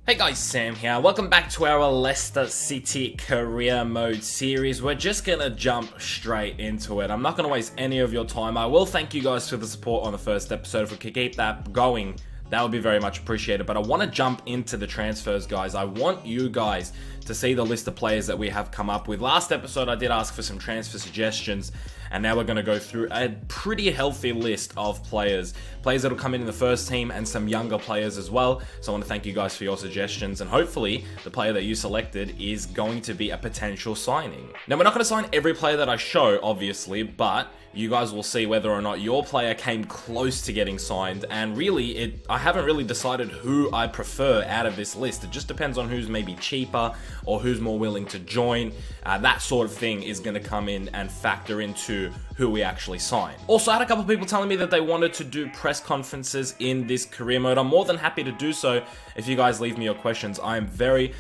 Hey guys, Sam here. Welcome back to our Leicester City career mode series. We're just gonna jump straight into it. I'm not gonna waste any of your time. I will thank you guys for the support on the first episode. If we could keep that going, that would be very much appreciated. But I want to jump into the transfers, guys. I want you guys to see the list of players that we have come up with. Last episode, I did ask for some transfer suggestions, and now we're going to go through a pretty healthy list of players that will come in the first team and some younger players as well. So I want to thank you guys for your suggestions, and hopefully the player that you selected is going to be a potential signing. Now, we're not going to sign every player that I show, obviously, but you guys will see whether or not your player came close to getting signed, and really, I haven't really decided who I prefer out of this list. It just depends on who's maybe cheaper or who's more willing to join. That sort of thing is going to come in and factor into who we actually sign. Also, I had a couple of people telling me that they wanted to do press conferences in this career mode. I'm more than happy to do so if you guys leave me your questions. I am very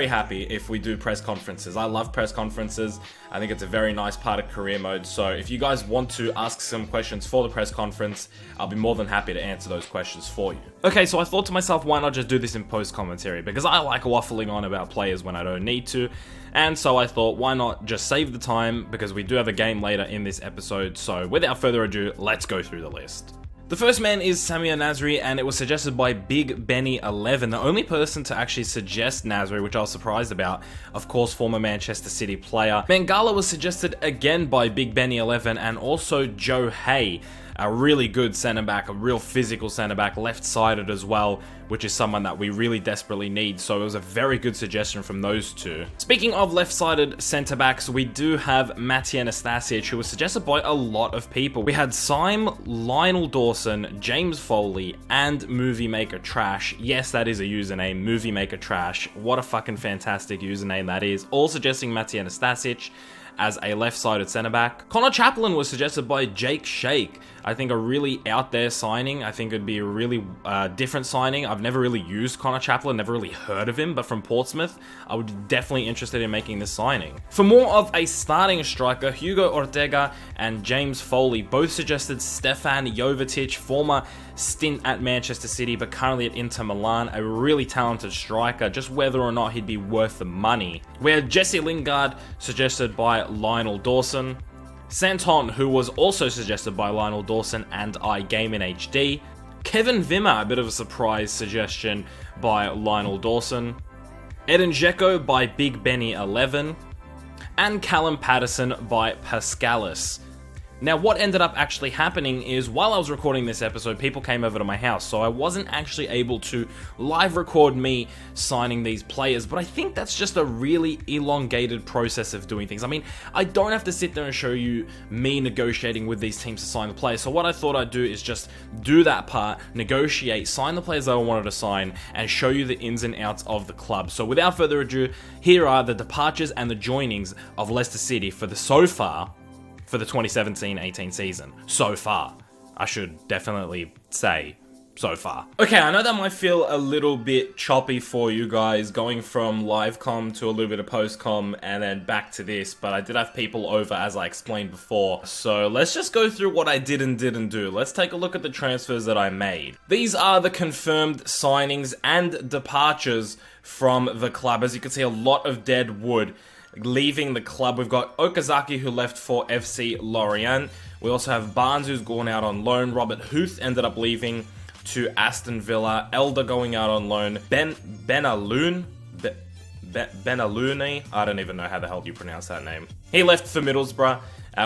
happy if we do press conferences. I love press conferences. I think it's a very nice part of career mode. So if you guys want to ask some questions for the press conference, I'll be more than happy to answer those questions for you. Okay, so I thought to myself, why not just do this in post commentary? Because I like waffling on about players when I don't need to. And so I thought, why not just save the time, because we do have a game later in this episode. So without further ado, let's go through the list. The first man is Samir Nasri, and it was suggested by Big Benny11, the only person to actually suggest Nasri, which I was surprised about. Of course, former Manchester City player. Mangala was suggested again by Big Benny11, and also Joe Hay, a really good centre-back, a real physical centre-back, left-sided as well, which is someone that we really desperately need. So it was a very good suggestion from those two. Speaking of left-sided centre-backs, we do have Matej Anastasic, who was suggested by a lot of people. We had Syme, Lionel Dawson, James Foley, and Movie Maker Trash. Yes, that is a username, Movie Maker Trash. What a fucking fantastic username that is. All suggesting Matej Anastasic as a left-sided centre-back. Connor Chaplin was suggested by Jake Shake. I think a really out there signing. I think it'd be a really different signing. I've never really used Connor Chaplin, never really heard of him, but from Portsmouth, I would be definitely interested in making this signing. For more of a starting striker, Hugo Ortega and James Foley both suggested Stefan Jovetic, former stint at Manchester City, but currently at Inter Milan, a really talented striker, just whether or not he'd be worth the money. We had Jesse Lingard, suggested by Lionel Dawson. Santon, who was also suggested by Lionel Dawson and iGame in HD. Kevin Wimmer, a bit of a surprise suggestion by Lionel Dawson. Edin Dzeko by Big Benny11. And Callum Patterson by Pascalis. Now, what ended up actually happening is, while I was recording this episode, people came over to my house, so I wasn't actually able to live record me signing these players, but I think that's just a really elongated process of doing things. I mean, I don't have to sit there and show you me negotiating with these teams to sign the players, so what I thought I'd do is just do that part, negotiate, sign the players that I wanted to sign, and show you the ins and outs of the club. So without further ado, here are the departures and the joinings of Leicester City for the 2017-18 season. So far. I should definitely say so far. Okay, I know that might feel a little bit choppy for you guys, going from live com to a little bit of post com and then back to this, but I did have people over, as I explained before. So let's just go through what I did and didn't do. Let's take a look at the transfers that I made. These are the confirmed signings and departures from the club. As you can see, a lot of dead wood leaving the club. We've got Okazaki, who left for FC Lorient. We also have Barnes, who's gone out on loan. Robert Huth ended up leaving to Aston Villa. Elder going out on loan. Benaloon, I don't even know how the hell you pronounce that name. He left for Middlesbrough.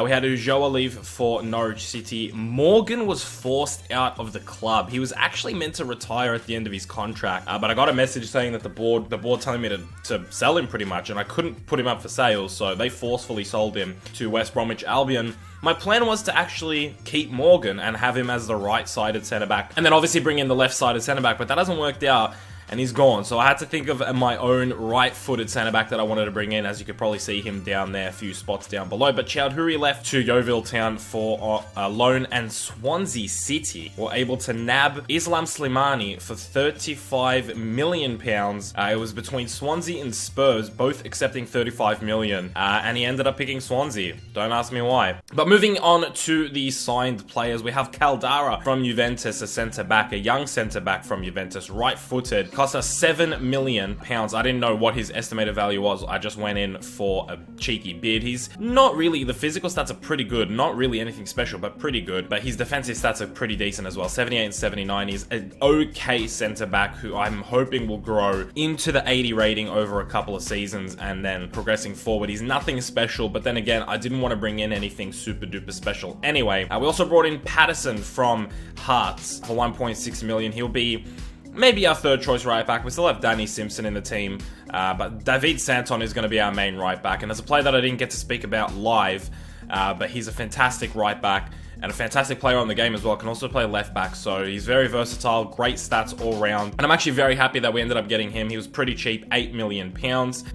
We had Ujoa leave for Norwich City. Morgan was forced out of the club. He was actually meant to retire at the end of his contract, but I got a message saying that the board telling me to sell him pretty much, and I couldn't put him up for sale, so they forcefully sold him to West Bromwich Albion. My plan was to actually keep Morgan and have him as the right-sided centre-back, and then obviously bring in the left-sided centre-back, but that hasn't worked out, and he's gone. So I had to think of my own right-footed centre-back that I wanted to bring in. As you could probably see him down there, a few spots down below. But Chowdhury left to Yeovil Town for a loan, and Swansea City were able to nab Islam Slimani for £35 million. It was between Swansea and Spurs, both accepting £35 million, and he ended up picking Swansea. Don't ask me why. But moving on to the signed players, we have Caldara from Juventus, a centre-back, a young centre-back from Juventus, right-footed. Cost us £7 million. I didn't know what his estimated value was. I just went in for a cheeky bid. He's not really, the physical stats are pretty good. Not really anything special, but pretty good. But his defensive stats are pretty decent as well. 78 and 79. He's an okay centre back who I'm hoping will grow into the 80 rating over a couple of seasons and then progressing forward. He's nothing special, but then again, I didn't want to bring in anything super duper special. Anyway, we also brought in Patterson from Hearts for 1.6 million. He'll be maybe our third choice right back. We still have Danny Simpson in the team, but David Santon is going to be our main right back. And there's a player that I didn't get to speak about live, but he's a fantastic right back and a fantastic player on the game as well. Can also play left back, so he's very versatile, great stats all round. And I'm actually very happy that we ended up getting him. He was pretty cheap, £8 million.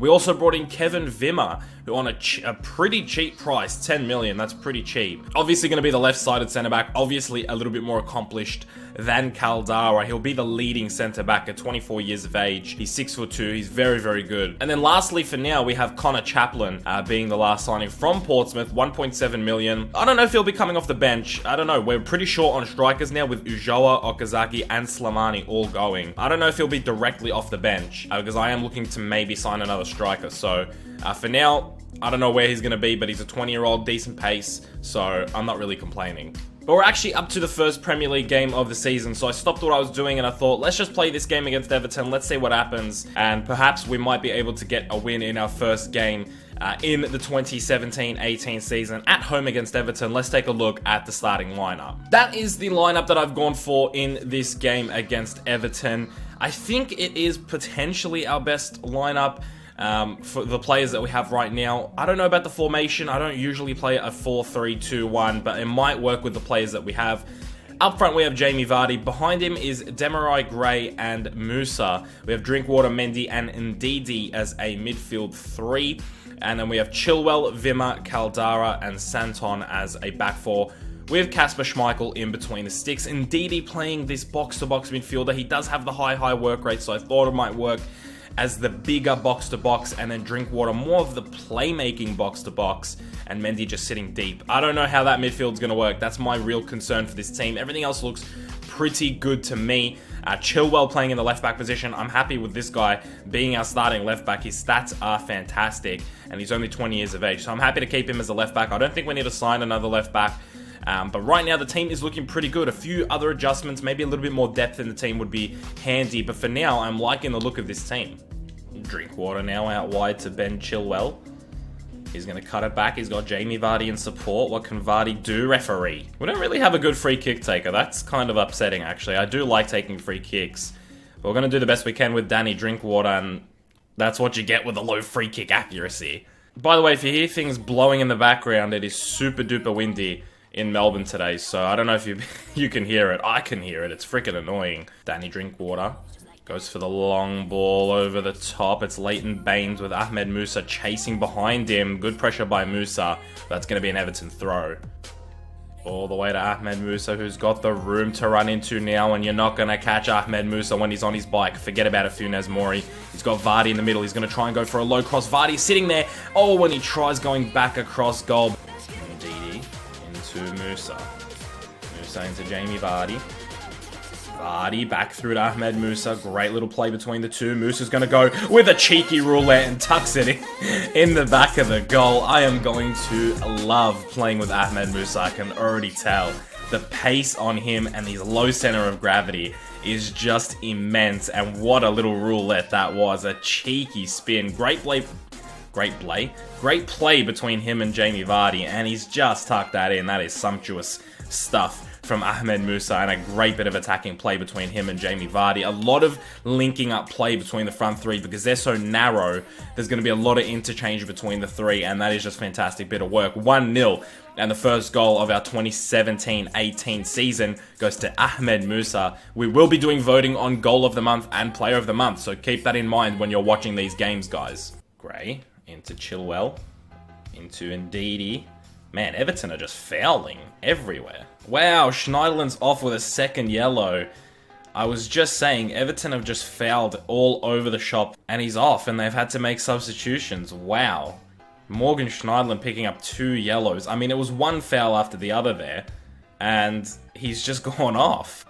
We also brought in Kevin Wimmer, who on a pretty cheap price, 10 million. That's pretty cheap. Obviously going to be the left-sided centre back, obviously a little bit more accomplished than Caldara. He'll be the leading centre back at 24 years of age. He's 6'2". He's very, very good. And then lastly, for now, we have Connor Chaplin being the last signing from Portsmouth, 1.7 million. I don't know if he'll be coming off the bench. I don't know. We're pretty short on strikers now with Ujoa, Okazaki, and Slimani all going. I don't know if he'll be directly off the bench because I am looking to maybe sign another striker. So for now, I don't know where he's going to be, but he's a 20-year-old, decent pace, so I'm not really complaining. But we're actually up to the first Premier League game of the season, so I stopped what I was doing and I thought, let's just play this game against Everton, let's see what happens, and perhaps we might be able to get a win in our first game in the 2017-18 season at home against Everton. Let's take a look at the starting lineup. That is the lineup that I've gone for in this game against Everton. I think it is potentially our best lineup for the players that we have right now. I don't know about the formation. I don't usually play a 4-3-2-1, but it might work with the players that we have. Up front, we have Jamie Vardy. Behind him is Demarai Gray and Musa. We have Drinkwater, Mendy, and Ndidi as a midfield three. And then we have Chilwell, Wimmer, Caldara, and Santon as a back four, with Kasper Schmeichel in between the sticks. Ndidi playing this box-to-box midfielder. He does have the high work rate, so I thought it might work as the bigger box-to-box, and then Drinkwater more of the playmaking box-to-box, and Mendy just sitting deep. I don't know how that midfield's going to work. That's my real concern for this team. Everything else looks pretty good to me. Chilwell playing in the left-back position. I'm happy with this guy being our starting left-back. His stats are fantastic, and he's only 20 years of age, so I'm happy to keep him as a left-back. I don't think we need to sign another left-back. But right now, the team is looking pretty good. A few other adjustments, maybe a little bit more depth in the team would be handy. But for now, I'm liking the look of this team. Drinkwater now out wide to Ben Chilwell. He's going to cut it back. He's got Jamie Vardy in support. What can Vardy do, referee? We don't really have a good free kick taker. That's kind of upsetting, actually. I do like taking free kicks. But we're going to do the best we can with Danny Drinkwater, and that's what you get with a low free kick accuracy. By the way, if you hear things blowing in the background, it is super duper windy in Melbourne today, so I don't know if you can hear it. I can hear it. It's freaking annoying. Danny Drinkwater goes for the long ball over the top. It's Leighton Baines with Ahmed Musa chasing behind him. Good pressure by Musa. That's going to be an Everton throw. All the way to Ahmed Musa, who's got the room to run into now, and you're not going to catch Ahmed Musa when he's on his bike. Forget about it, Funes Mori. He's got Vardy in the middle. He's going to try and go for a low cross. Vardy sitting there. Oh, when he tries going back across goal. Ndidi into Musa. Musa into Jamie Vardy. Vardy back through to Ahmed Musa. Great little play between the two. Musa's going to go with a cheeky roulette and tucks it in the back of the goal. I am going to love playing with Ahmed Musa. I can already tell. The pace on him and his low center of gravity is just immense. And what a little roulette that was. A cheeky spin. Great play between him and Jamie Vardy. And he's just tucked that in. That is sumptuous stuff from Ahmed Musa, and a great bit of attacking play between him and Jamie Vardy. A lot of linking up play between the front three because they're so narrow. There's going to be a lot of interchange between the three, and that is just fantastic bit of work. 1-0, and the first goal of our 2017-18 season goes to Ahmed Musa. We will be doing voting on Goal of the Month and Player of the Month, so keep that in mind when you're watching these games, guys. Gray into Chilwell, into Ndidi. Man, Everton are just fouling everywhere. Wow, Schneiderlin's off with a second yellow. I was just saying, Everton have just fouled all over the shop, and he's off, and they've had to make substitutions. Wow. Morgan Schneiderlin picking up 2 yellows. I mean, it was one foul after the other there, and he's just gone off.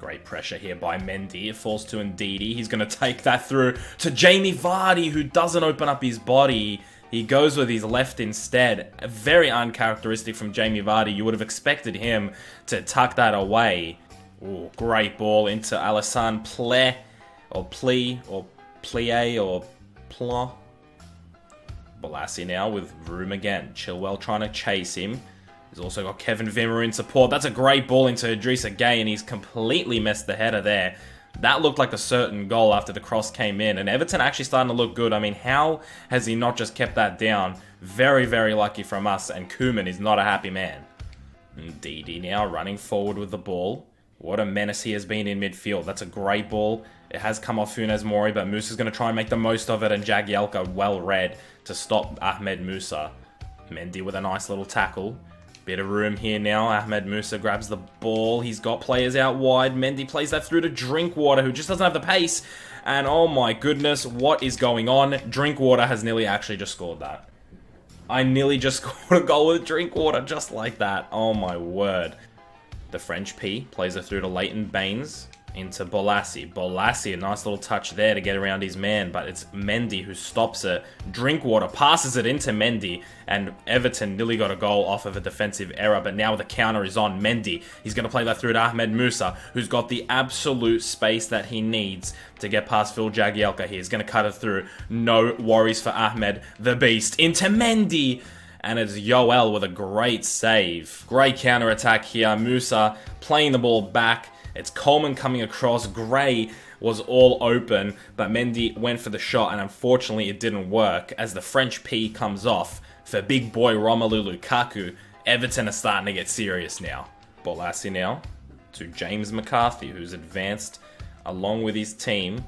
Great pressure here by Mendy. It falls to Ndidi. He's going to take that through to Jamie Vardy, who doesn't open up his body. He goes with his left instead. Very uncharacteristic from Jamie Vardy. You would have expected him to tuck that away. Ooh, great ball into Alassane Plie, or Plie, or Plie, or Pla. Bolasie now with room again. Chilwell trying to chase him. He's also got Kevin Wimmer in support. That's a great ball into Idrissa Gueye, and he's completely messed the header there. That looked like a certain goal after the cross came in, and Everton actually starting to look good. I mean, how has he not just kept that down? Very, very lucky from us, and Koeman is not a happy man. Ndidi now running forward with the ball. What a menace he has been in midfield. That's a great ball. It has come off Funes Mori, but Musa's going to try and make the most of it, and Jagielka well read to stop Ahmed Musa. Mendy with a nice little tackle. Bit of room here now. Ahmed Musa grabs the ball. He's got players out wide. Mendy plays that through to Drinkwater, who just doesn't have the pace. And oh my goodness, what is going on? Drinkwater has nearly actually just scored that. I nearly just scored a goal with Drinkwater just like that. Oh my word. The French P plays it through to Leighton Baines into Bolasie. Bolasie, a nice little touch there to get around his man, but it's Mendy who stops it. Drinkwater passes it into Mendy, and Everton nearly got a goal off of a defensive error, but now the counter is on Mendy. He's going to play that through to Ahmed Musa, who's got the absolute space that he needs to get past Phil Jagielka. He's going to cut it through. No worries for Ahmed, the beast, into Mendy. And it's Yoel with a great save. Great counter-attack here. Musa playing the ball back. It's Coleman coming across. Gray was all open, but Mendy went for the shot, and unfortunately it didn't work as the French P comes off for big boy Romelu Lukaku. Everton are starting to get serious now. Bolasie now to James McCarthy, who's advanced along with his team.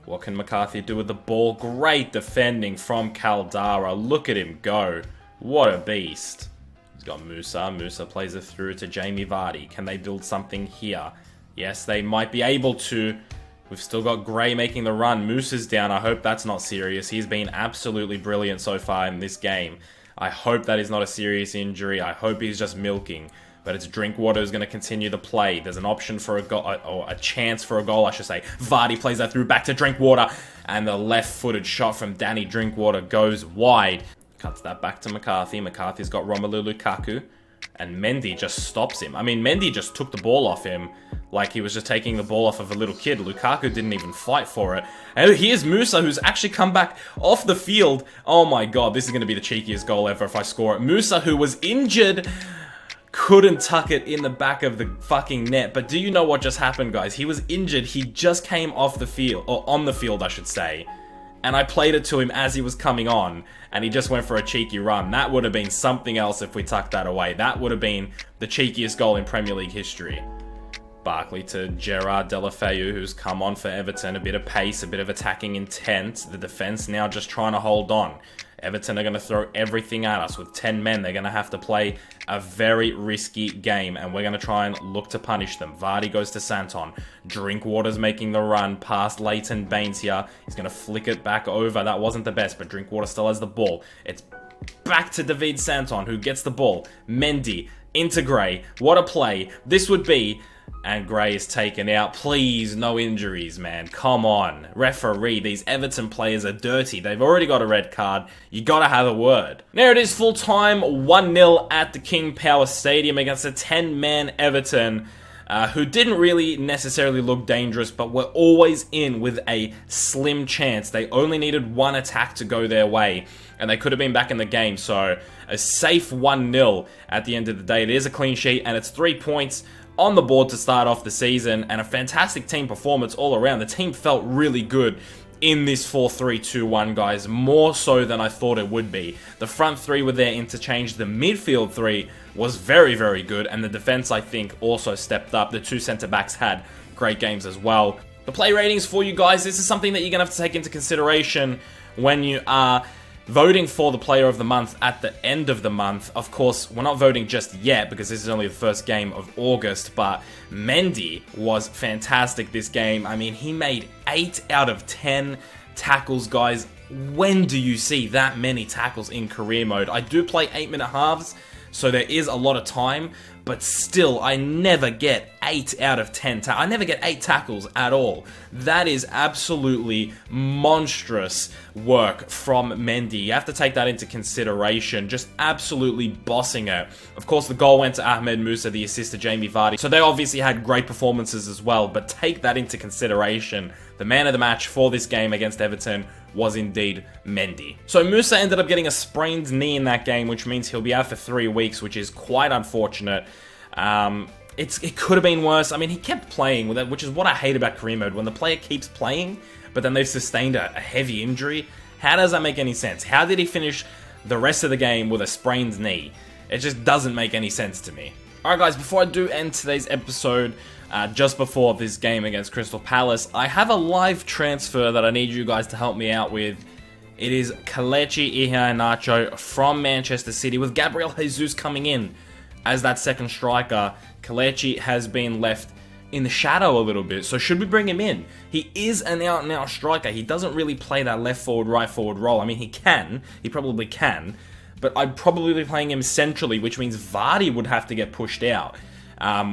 What can McCarthy do with the ball? Great defending from Caldara. Look at him go. What a beast. He's got Musa. Musa plays it through to Jamie Vardy. Can they build something here? Yes, they might be able to. We've still got Gray making the run. Musa's down. I hope that's not serious. He's been absolutely brilliant so far in this game. I hope that is not a serious injury. I hope he's just milking. But it's Drinkwater who's going to continue the play. There's an option for a goal, or a chance for a goal, I should say. Vardy plays that through back to Drinkwater. And the left-footed shot from Danny Drinkwater goes wide. Cuts that back to McCarthy. McCarthy's got Romelu Lukaku. And Mendy just stops him. I mean, Mendy just took the ball off him like he was just taking the ball off of a little kid. Lukaku didn't even fight for it. And here's Musa, who's actually come back off the field. Oh my god, this is going to be the cheekiest goal ever if I score it. Musa, who was injured, couldn't tuck it in the back of the fucking net. But do you know what just happened, guys? He was injured. He just came off the field, or on the field, I should say. And I played it to him as he was coming on, and he just went for a cheeky run. That would have been something else if we tucked that away. That would have been the cheekiest goal in Premier League history. Barkley to Gerard Deulofeu, who's come on for Everton. A bit of pace, a bit of attacking intent. The defence now just trying to hold on. Everton are going to throw everything at us. With 10 men, they're going to have to play a very risky game, and we're going to try and look to punish them. Vardy goes to Santon. Drinkwater's making the run past Leighton Baines here. He's going to flick it back over. That wasn't the best, but Drinkwater still has the ball. It's back to David Santon, who gets the ball. Mendy into Gray. What a play this would be. And Gray is taken out. Please, no injuries, man. Come on. Referee, these Everton players are dirty. They've already got a red card. You gotta have a word. There it is, full time, 1-0 at the King Power Stadium against a 10-man Everton, who didn't really necessarily look dangerous, but were always in with a slim chance. They only needed one attack to go their way, and they could have been back in the game. So, a safe 1-0 at the end of the day. It is a clean sheet, and it's 3 points on the board to start off the season, and a fantastic team performance all around. The team felt really good in this 4-3-2-1, guys, more so than I thought it would be. The front three were there interchanged. The midfield three was very, very good, and the defense, I think, also stepped up. The two centre-backs had great games as well. The play ratings for you guys, this is something that you're going to have to take into consideration when you are voting for the player of the month at the end of the month. Of course, we're not voting just yet because this is only the first game of August, but Mendy was fantastic this game. I mean, he made 8 out of 10 tackles, guys. When do you see that many tackles in career mode? I do play 8-minute halves, so there is a lot of time, but still, I never get 8 out of 10 I never get 8 tackles at all. That is absolutely monstrous work from Mendy. You have to take that into consideration. Just absolutely bossing it. Of course, the goal went to Ahmed Musa, the assist to Jamie Vardy. So they obviously had great performances as well, but take that into consideration. The man of the match for this game against Everton was indeed Mendy. So Musa ended up getting a sprained knee in that game, which means he'll be out for 3 weeks, which is quite unfortunate. It could have been worse. I mean, he kept playing with it, which is what I hate about career mode. When the player keeps playing, but then they've sustained a heavy injury, how does that make any sense? How did he finish the rest of the game with a sprained knee? It just doesn't make any sense to me. Alright guys, before I do end today's episode, just before this game against Crystal Palace, I have a live transfer that I need you guys to help me out with. It is Kelechi Iheanacho from Manchester City, with Gabriel Jesus coming in as that second striker. Kelechi has been left in the shadow a little bit, so should we bring him in? He is an out-and-out striker. He doesn't really play that left forward, right forward role. I mean, he probably can, but I'd probably be playing him centrally, which means Vardy would have to get pushed out.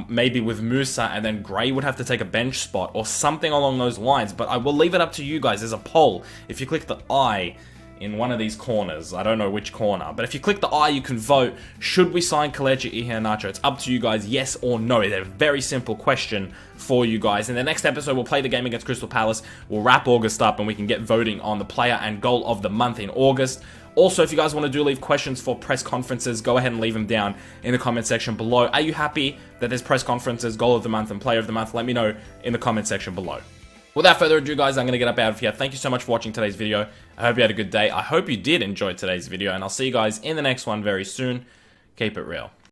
Maybe with Musa, and then Gray would have to take a bench spot or something along those lines, but I will leave it up to you guys. There's a poll. If you click the I in one of these corners, I don't know which corner, but if you click the I, you can vote, should we sign Kelechi Iheanacho? It's up to you guys, yes or no. It's a very simple question for you guys. In the next episode, we'll play the game against Crystal Palace. We'll wrap August up and we can get voting on the player and goal of the month in August. Also, if you guys want to leave questions for press conferences, go ahead and leave them down in the comment section below. Are you happy that there's press conferences, goal of the month, and player of the month? Let me know in the comment section below. Without further ado, guys, I'm going to get up out of here. Thank you so much for watching today's video. I hope you had a good day. I hope you did enjoy today's video, and I'll see you guys in the next one very soon. Keep it real.